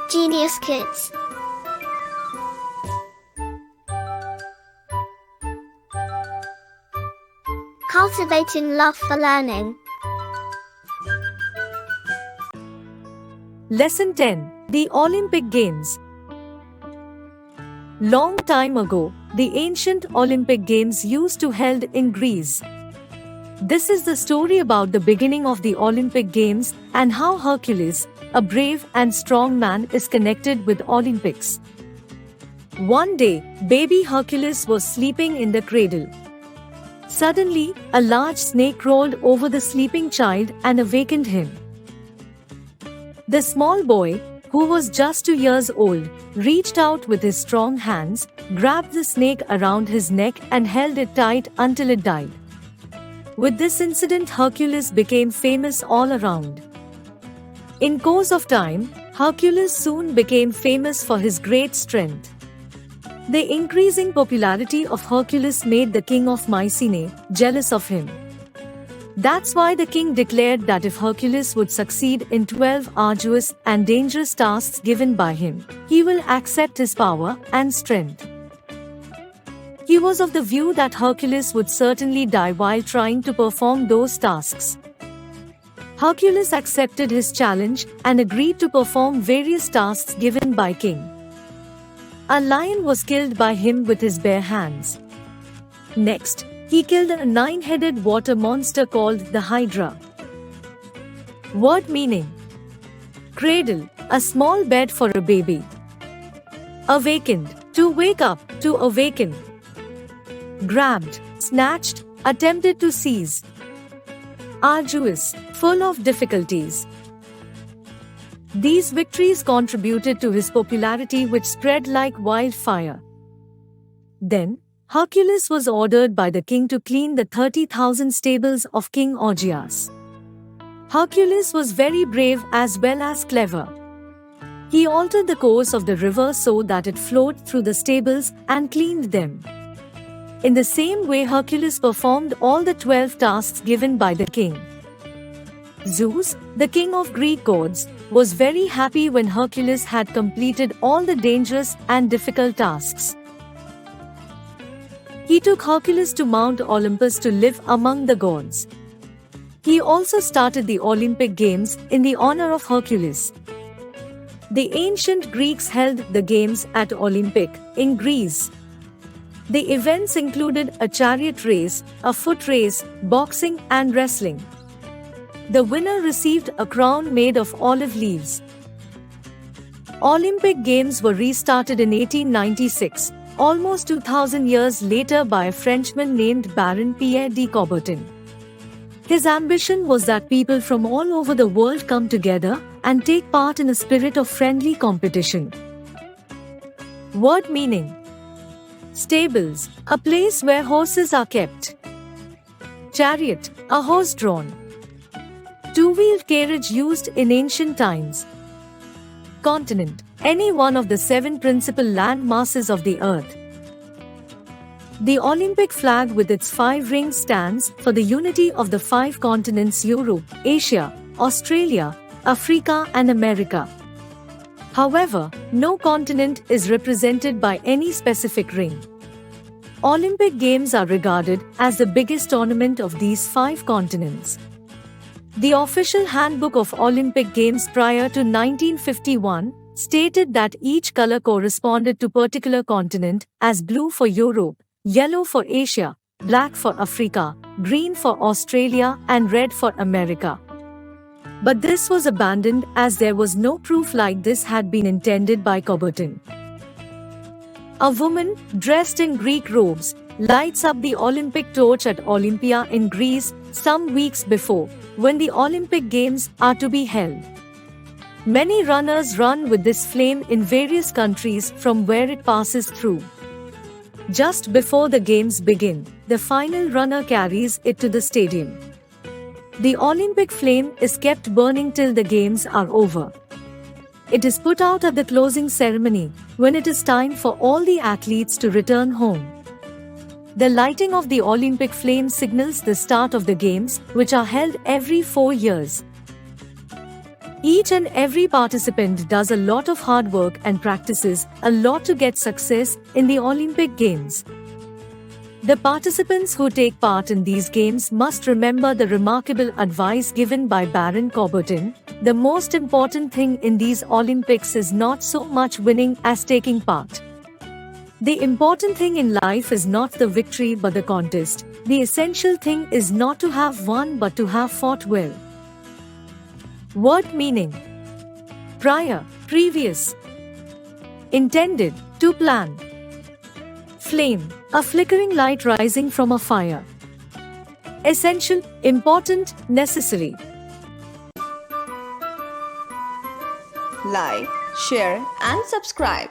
Genius Kids. Cultivating love for learning. Lesson 10. The Olympic Games. Long time ago, the ancient Olympic Games used to held in Greece. This is the story about the beginning of the Olympic Games and how Hercules, a brave and strong man, is connected with Olympics. One day, baby Hercules was sleeping in the cradle. Suddenly, a large snake rolled over the sleeping child and awakened him. The small boy, who was just 2 years old, reached out with his strong hands, grabbed the snake around his neck and held it tight until it died. With this incident, Hercules became famous all around. In course of time, Hercules soon became famous for his great strength. The increasing popularity of Hercules made the king of Mycenae jealous of him. That's why the king declared that if Hercules would succeed in 12 arduous and dangerous tasks given by him, he will accept his power and strength. He was of the view that Hercules would certainly die while trying to perform those tasks. Hercules accepted his challenge and agreed to perform various tasks given by king. A lion was killed by him with his bare hands. Next, he killed a 9-headed water monster called the Hydra. Word meaning: cradle, a small bed for a baby. Awakened, to wake up, to awaken. Grabbed, snatched, attempted to seize. Arduous, full of difficulties. These victories contributed to his popularity, which spread like wildfire. Then, Hercules was ordered by the king to clean the 30,000 stables of King Augeas. Hercules was very brave as well as clever. He altered the course of the river so that it flowed through the stables and cleaned them. In the same way, Hercules performed all the 12 tasks given by the king. Zeus, the king of Greek gods, was very happy when Hercules had completed all the dangerous and difficult tasks. He took Hercules to Mount Olympus to live among the gods. He also started the Olympic Games in the honor of Hercules. The ancient Greeks held the games at Olympic in Greece. The events included a chariot race, a foot race, boxing, and wrestling. The winner received a crown made of olive leaves. Olympic Games were restarted in 1896, almost 2,000 years later, by a Frenchman named Baron Pierre de Coubertin. His ambition was that people from all over the world come together and take part in a spirit of friendly competition. Word meaning: stables, a place where horses are kept. Chariot, a horse-drawn, two-wheeled carriage used in ancient times. Continent, any one of the 7 principal land masses of the earth. The Olympic flag with its 5 rings stands for the unity of the 5 continents: Europe, Asia, Australia, Africa, and America. However, no continent is represented by any specific ring. Olympic Games are regarded as the biggest tournament of these 5 continents. The official handbook of Olympic Games prior to 1951 stated that each color corresponded to a particular continent, as blue for Europe, yellow for Asia, black for Africa, green for Australia, and red for America. But this was abandoned as there was no proof like this had been intended by Coubertin. A woman, dressed in Greek robes, lights up the Olympic torch at Olympia in Greece some weeks before, when the Olympic Games are to be held. Many runners run with this flame in various countries from where it passes through. Just before the games begin, the final runner carries it to the stadium. The Olympic flame is kept burning till the games are over. It is put out at the closing ceremony, when it is time for all the athletes to return home. The lighting of the Olympic flame signals the start of the games, which are held every 4 years. Each and every participant does a lot of hard work and practices a lot to get success in the Olympic Games. The participants who take part in these games must remember the remarkable advice given by Baron Coubertin. The most important thing in these Olympics is not so much winning as taking part. The important thing in life is not the victory but the contest. The essential thing is not to have won but to have fought well. Word meaning: prior, previous. Intended, to plan. Flame, a flickering light rising from a fire. Essential, important, necessary. Like, share and subscribe.